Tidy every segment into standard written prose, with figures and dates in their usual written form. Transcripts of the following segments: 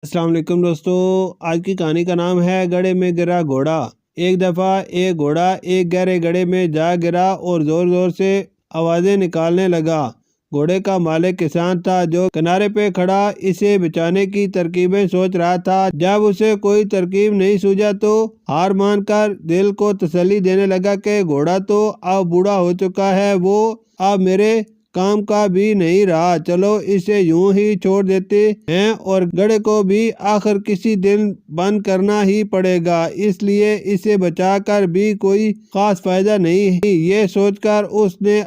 السلام علیکم دوستو، آج کی کہانی کا نام ہے گڑھے میں گرا گھوڑا۔ ایک دفعہ ایک گھوڑا ایک گہرے گڑھے میں جا گرا اور زور زور سے آوازیں نکالنے لگا۔ گھوڑے کا مالک کسان تھا جو کنارے پہ کھڑا اسے بچانے کی ترکیبیں سوچ رہا تھا۔ جب اسے کوئی ترکیب نہیں سوجا تو ہار مان کر دل کو تسلی دینے لگا کہ گھوڑا تو اب بوڑھا ہو چکا ہے، وہ اب میرے کام کا بھی نہیں رہا، چلو اسے یوں ہی چھوڑ دیتے ہیں اور گڑھے کو بھی آخر کسی دن بند کرنا ہی پڑے گا، اس لیے اسے بچا کر بھی کوئی خاص فائدہ نہیں ہے۔ یہ سوچ کر اس نے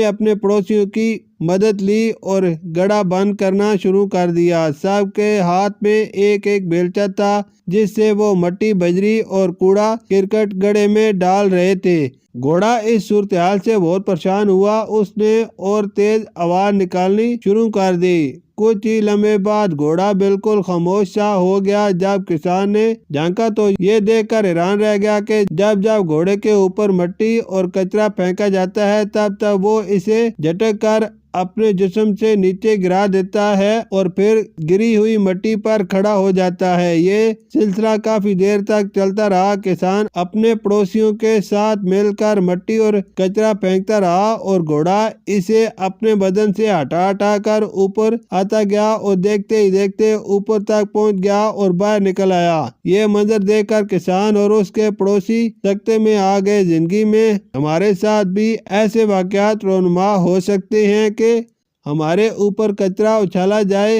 اپنے پڑوسیوں کی مدد لی اور گڑھا بند کرنا شروع کر دیا۔ سب کے ہاتھ میں ایک ایک بیلچہ تھا جس سے وہ مٹی، بجری اور کوڑا کرکٹ گڑھے میں ڈال رہے تھے۔ گھوڑا اس صورتحال سے بہت پریشان ہوا، اس نے اور تیز آواز نکالنی شروع کر دی۔ کچھ ہی لمحے بعد گھوڑا بالکل خاموش سا ہو گیا۔ جب کسان نے جھانکا تو یہ دیکھ کر حیران رہ گیا کہ جب گھوڑے کے اوپر مٹی اور کچرا پھینکا جاتا ہے تب وہ اسے جھٹک کر اپنے جسم سے نیچے گرا دیتا ہے اور پھر گری ہوئی مٹی پر کھڑا ہو جاتا ہے۔ یہ سلسلہ کافی دیر تک چلتا رہا۔ کسان اپنے پڑوسیوں کے ساتھ مل کر مٹی اور کچرا پھینکتا رہا اور گھوڑا اسے اپنے بدن سے ہٹا کر اوپر آتا گیا اور دیکھتے ہی دیکھتے اوپر تک پہنچ گیا اور باہر نکل آیا۔ یہ منظر دیکھ کر کسان اور اس کے پڑوسی سکتے میں آ گئے۔ زندگی میں ہمارے ساتھ بھی ایسے واقعات رونما ہو سکتے ہیں کہ ہمارے اوپر کچرا اچھالا جائے،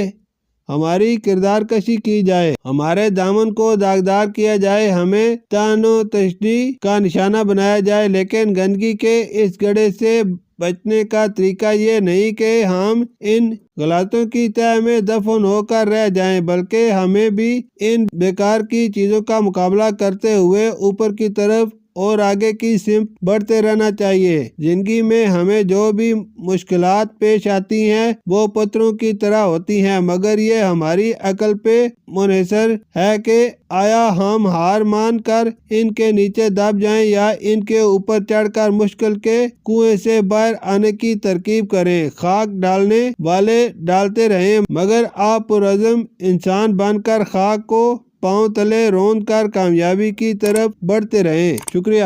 ہماری کردار کشی کی جائے، ہمارے دامن کو داغدار کیا جائے، ہمیں طعن و تشنیع کا نشانہ بنایا جائے، لیکن گندگی کے اس گڑھے سے بچنے کا طریقہ یہ نہیں کہ ہم ان غلطیوں کی تہہ میں دفن ہو کر رہ جائیں، بلکہ ہمیں بھی ان بیکار کی چیزوں کا مقابلہ کرتے ہوئے اوپر کی طرف اور آگے کی سمت بڑھتے رہنا چاہیے۔ زندگی میں ہمیں جو بھی مشکلات پیش آتی ہیں وہ پتھروں کی طرح ہوتی ہیں، مگر یہ ہماری عقل پہ منحصر ہے کہ آیا ہم ہار مان کر ان کے نیچے دب جائیں یا ان کے اوپر چڑھ کر مشکل کے کنویں سے باہر آنے کی ترکیب کریں۔ خاک ڈالنے والے ڈالتے رہیں، مگر آپ پرعزم انسان بن کر خاک کو پاؤں تلے روند کر کامیابی کی طرف بڑھتے رہیں۔ شکریہ۔